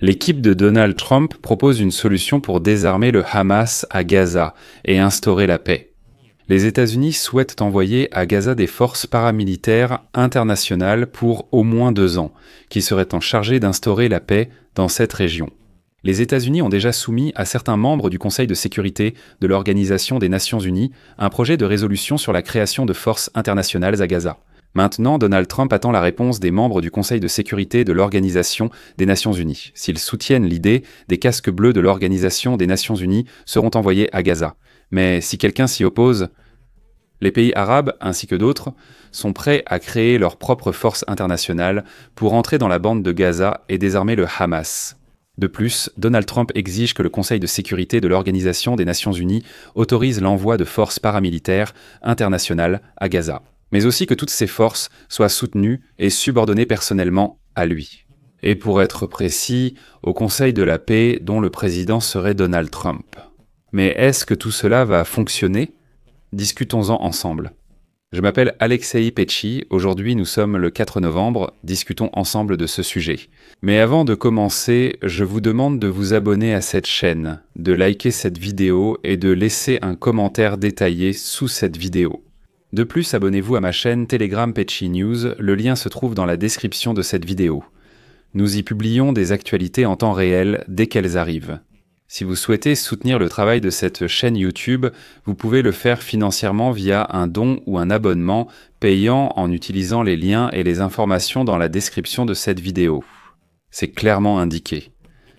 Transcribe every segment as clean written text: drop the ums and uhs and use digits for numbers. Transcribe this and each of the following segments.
L'équipe de Donald Trump propose une solution pour désarmer le Hamas à Gaza et instaurer la paix. Les États-Unis souhaitent envoyer à Gaza des forces paramilitaires internationales pour au moins 2 ans, qui seraient en charge d'instaurer la paix dans cette région. Les États-Unis ont déjà soumis à certains membres du Conseil de sécurité de l'Organisation des Nations Unies un projet de résolution sur la création de forces internationales à Gaza. Maintenant, Donald Trump attend la réponse des membres du Conseil de sécurité de l'Organisation des Nations Unies. S'ils soutiennent l'idée, des casques bleus de l'Organisation des Nations Unies seront envoyés à Gaza. Mais si quelqu'un s'y oppose, les pays arabes, ainsi que d'autres, sont prêts à créer leur propre force internationale pour entrer dans la bande de Gaza et désarmer le Hamas. De plus, Donald Trump exige que le Conseil de sécurité de l'Organisation des Nations Unies autorise l'envoi de forces paramilitaires internationales à Gaza, mais aussi que toutes ces forces soient soutenues et subordonnées personnellement à lui. Et pour être précis, au Conseil de la paix dont le président serait Donald Trump. Mais est-ce que tout cela va fonctionner ? Discutons-en ensemble. Je m'appelle Alexei Petchi, aujourd'hui nous sommes le 4 novembre, discutons ensemble de ce sujet. Mais avant de commencer, je vous demande de vous abonner à cette chaîne, de liker cette vidéo et de laisser un commentaire détaillé sous cette vidéo. De plus, abonnez-vous à ma chaîne Telegram Petchi News, le lien se trouve dans la description de cette vidéo. Nous y publions des actualités en temps réel dès qu'elles arrivent. Si vous souhaitez soutenir le travail de cette chaîne YouTube, vous pouvez le faire financièrement via un don ou un abonnement payant en utilisant les liens et les informations dans la description de cette vidéo. C'est clairement indiqué.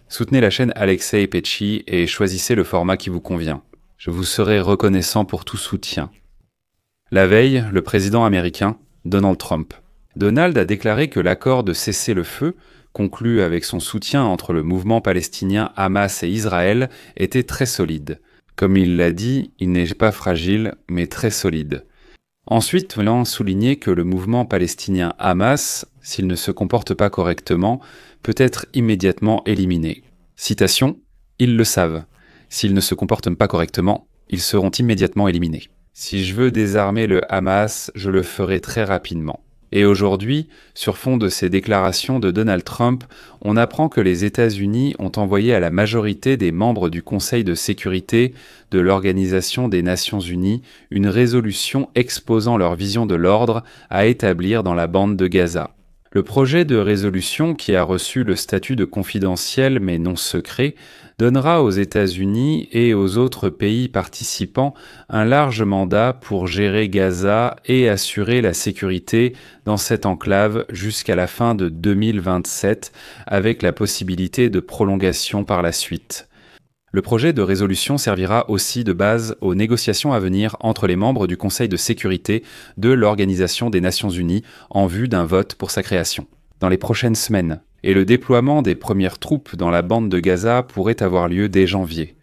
Soutenez la chaîne Alexei Petchi et choisissez le format qui vous convient. Je vous serai reconnaissant pour tout soutien. La veille, le président américain, Donald Trump. Donald a déclaré que l'accord de cessez-le-feu, conclu avec son soutien entre le mouvement palestinien Hamas et Israël, était très solide. Comme il l'a dit, il n'est pas fragile, mais très solide. Ensuite, il a souligné que le mouvement palestinien Hamas, s'il ne se comporte pas correctement, peut être immédiatement éliminé. Citation, « Ils le savent. S'ils ne se comportent pas correctement, ils seront immédiatement éliminés. Si je veux désarmer le Hamas, je le ferai très rapidement. » Et aujourd'hui, sur fond de ces déclarations de Donald Trump, on apprend que les États-Unis ont envoyé à la majorité des membres du Conseil de sécurité de l'Organisation des Nations Unies une résolution exposant leur vision de l'ordre à établir dans la bande de Gaza. Le projet de résolution, qui a reçu le statut de confidentiel mais non secret, donnera aux États-Unis et aux autres pays participants un large mandat pour gérer Gaza et assurer la sécurité dans cette enclave jusqu'à la fin de 2027, avec la possibilité de prolongation par la suite. Le projet de résolution servira aussi de base aux négociations à venir entre les membres du Conseil de sécurité de l'Organisation des Nations Unies en vue d'un vote pour sa création dans les prochaines semaines. Et le déploiement des premières troupes dans la bande de Gaza pourrait avoir lieu dès janvier.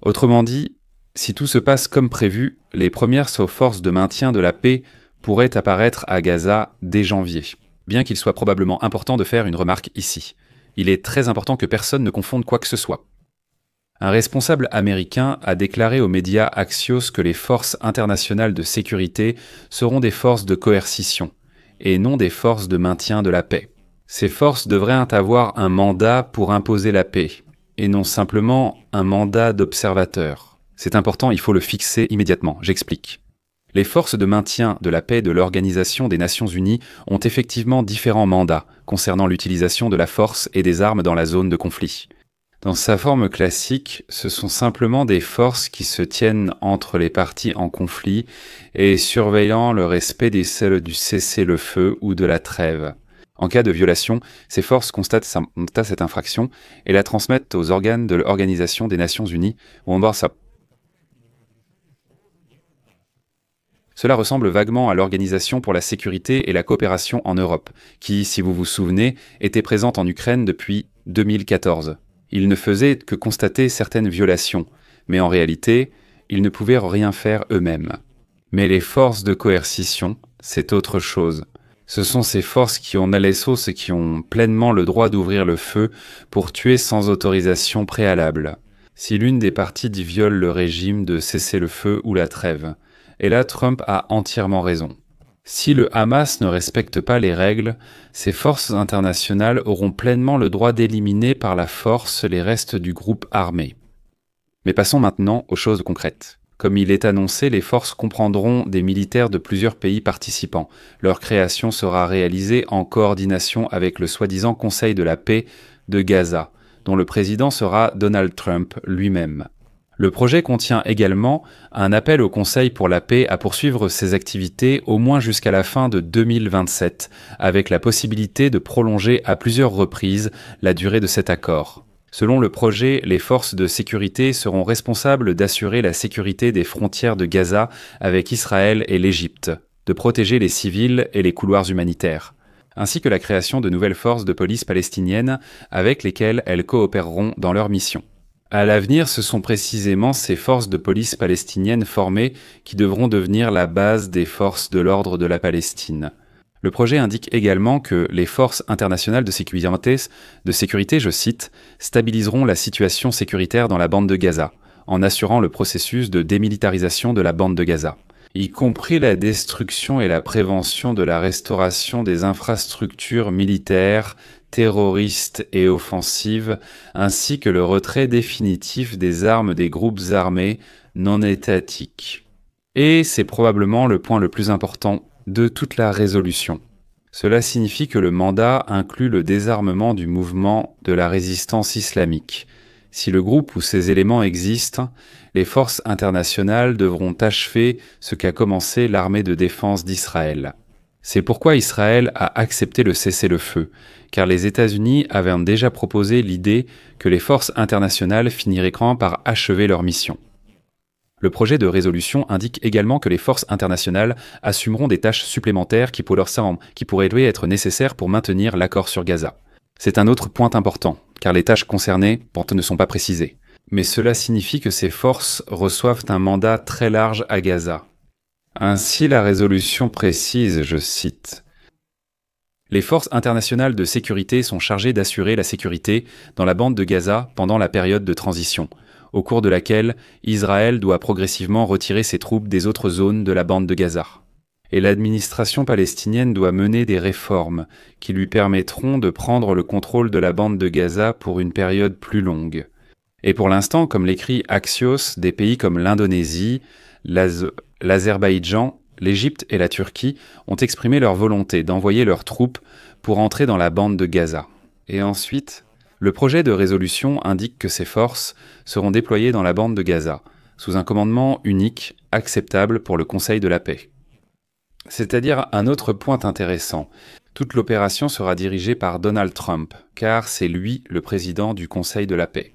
Autrement dit, si tout se passe comme prévu, les premières forces de maintien de la paix pourraient apparaître à Gaza dès janvier. Bien qu'il soit probablement important de faire une remarque ici. Il est très important que personne ne confonde quoi que ce soit. Un responsable américain a déclaré aux médias Axios que les forces internationales de sécurité seront des forces de coercition et non des forces de maintien de la paix. Ces forces devraient avoir un mandat pour imposer la paix et non simplement un mandat d'observateur. C'est important, il faut le fixer immédiatement, j'explique. Les forces de maintien de la paix de l'Organisation des Nations Unies ont effectivement différents mandats concernant l'utilisation de la force et des armes dans la zone de conflit. Dans sa forme classique, ce sont simplement des forces qui se tiennent entre les parties en conflit et surveillant le respect du cessez-le-feu ou de la trêve. En cas de violation, ces forces constatent cette infraction et la transmettent aux organes de l'Organisation des Nations Unies où on voit ça. Cela ressemble vaguement à l'Organisation pour la sécurité et la coopération en Europe, qui, si vous vous souvenez, était présente en Ukraine depuis 2014. Ils ne faisaient que constater certaines violations, mais en réalité, ils ne pouvaient rien faire eux-mêmes. Mais les forces de coercition, c'est autre chose. Ce sont ces forces qui ont la sauce et qui ont pleinement le droit d'ouvrir le feu pour tuer sans autorisation préalable, si l'une des parties viole le régime de cessez-le-feu ou la trêve. Et là, Trump a entièrement raison. Si le Hamas ne respecte pas les règles, ces forces internationales auront pleinement le droit d'éliminer par la force les restes du groupe armé. Mais passons maintenant aux choses concrètes. Comme il est annoncé, les forces comprendront des militaires de plusieurs pays participants. Leur création sera réalisée en coordination avec le soi-disant Conseil de la paix de Gaza, dont le président sera Donald Trump lui-même. Le projet contient également un appel au Conseil pour la paix à poursuivre ses activités au moins jusqu'à la fin de 2027, avec la possibilité de prolonger à plusieurs reprises la durée de cet accord. Selon le projet, les forces de sécurité seront responsables d'assurer la sécurité des frontières de Gaza avec Israël et l'Égypte, de protéger les civils et les couloirs humanitaires, ainsi que la création de nouvelles forces de police palestiniennes avec lesquelles elles coopéreront dans leur mission. À l'avenir, ce sont précisément ces forces de police palestiniennes formées qui devront devenir la base des forces de l'ordre de la Palestine. Le projet indique également que les forces internationales de sécurité, je cite, stabiliseront la situation sécuritaire dans la bande de Gaza, en assurant le processus de démilitarisation de la bande de Gaza, y compris la destruction et la prévention de la restauration des infrastructures militaires, terroristes et offensives, ainsi que le retrait définitif des armes des groupes armés non étatiques. Et c'est probablement le point le plus important de toute la résolution. Cela signifie que le mandat inclut le désarmement du mouvement de la résistance islamique. Si le groupe ou ses éléments existent, les forces internationales devront achever ce qu'a commencé l'armée de défense d'Israël. C'est pourquoi Israël a accepté le cessez-le-feu, car les États-Unis avaient déjà proposé l'idée que les forces internationales finiraient par achever leur mission. Le projet de résolution indique également que les forces internationales assumeront des tâches supplémentaires qui pourraient être nécessaires pour maintenir l'accord sur Gaza. C'est un autre point important, car les tâches concernées ne sont pas précisées. Mais cela signifie que ces forces reçoivent un mandat très large à Gaza. Ainsi, la résolution précise, je cite, « Les forces internationales de sécurité sont chargées d'assurer la sécurité dans la bande de Gaza pendant la période de transition, au cours de laquelle Israël doit progressivement retirer ses troupes des autres zones de la bande de Gaza. Et l'administration palestinienne doit mener des réformes qui lui permettront de prendre le contrôle de la bande de Gaza pour une période plus longue. Et pour l'instant, comme l'écrit Axios, des pays comme l'Indonésie, l'Azerbaïdjan, l'Égypte et la Turquie ont exprimé leur volonté d'envoyer leurs troupes pour entrer dans la bande de Gaza. Et ensuite, le projet de résolution indique que ces forces seront déployées dans la bande de Gaza, sous un commandement unique, acceptable pour le Conseil de la paix. C'est-à-dire un autre point intéressant. Toute l'opération sera dirigée par Donald Trump, car c'est lui le président du Conseil de la paix.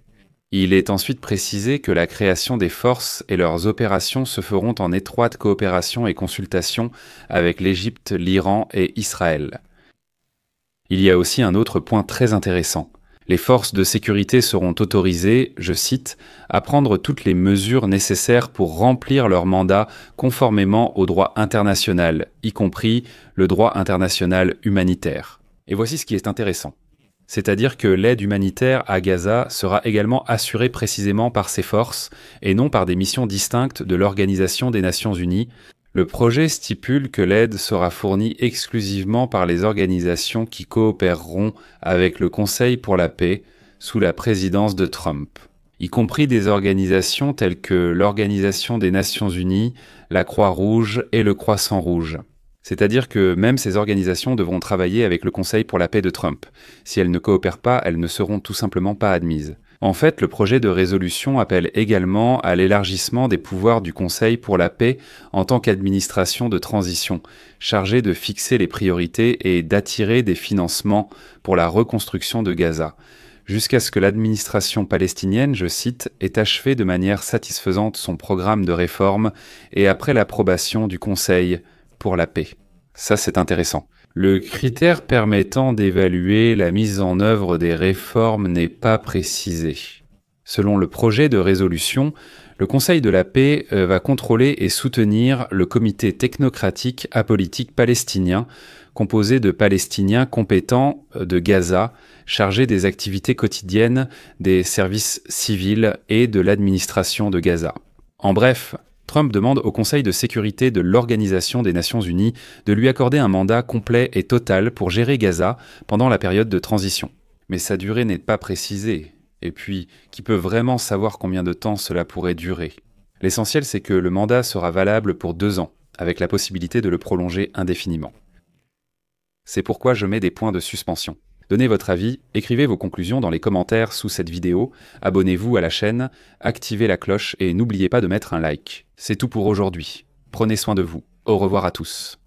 Il est ensuite précisé que la création des forces et leurs opérations se feront en étroite coopération et consultation avec l'Égypte, l'Iran et Israël. Il y a aussi un autre point très intéressant. Les forces de sécurité seront autorisées, je cite, à prendre toutes les mesures nécessaires pour remplir leur mandat conformément au droit international, y compris le droit international humanitaire. Et voici ce qui est intéressant. C'est-à-dire que l'aide humanitaire à Gaza sera également assurée précisément par ces forces et non par des missions distinctes de l'Organisation des Nations Unies. Le projet stipule que l'aide sera fournie exclusivement par les organisations qui coopéreront avec le Conseil pour la paix sous la présidence de Trump, y compris des organisations telles que l'Organisation des Nations Unies, la Croix-Rouge et le Croissant-Rouge. C'est-à-dire que même ces organisations devront travailler avec le Conseil pour la paix de Trump. Si elles ne coopèrent pas, elles ne seront tout simplement pas admises. En fait, le projet de résolution appelle également à l'élargissement des pouvoirs du Conseil pour la paix en tant qu'administration de transition, chargée de fixer les priorités et d'attirer des financements pour la reconstruction de Gaza, jusqu'à ce que l'administration palestinienne, je cite, ait achevé de manière satisfaisante son programme de réforme et après l'approbation du Conseil pour la paix. Ça, c'est intéressant. Le critère permettant d'évaluer la mise en œuvre des réformes n'est pas précisé. Selon le projet de résolution, le Conseil de la paix va contrôler et soutenir le comité technocratique apolitique palestinien, composé de Palestiniens compétents de Gaza, chargés des activités quotidiennes, des services civils et de l'administration de Gaza. En bref, Trump demande au Conseil de sécurité de l'Organisation des Nations Unies de lui accorder un mandat complet et total pour gérer Gaza pendant la période de transition. Mais sa durée n'est pas précisée. Et puis, qui peut vraiment savoir combien de temps cela pourrait durer? L'essentiel, c'est que le mandat sera valable pour 2 ans, avec la possibilité de le prolonger indéfiniment. C'est pourquoi je mets des points de suspension. Donnez votre avis, écrivez vos conclusions dans les commentaires sous cette vidéo, abonnez-vous à la chaîne, activez la cloche et n'oubliez pas de mettre un like. C'est tout pour aujourd'hui. Prenez soin de vous. Au revoir à tous.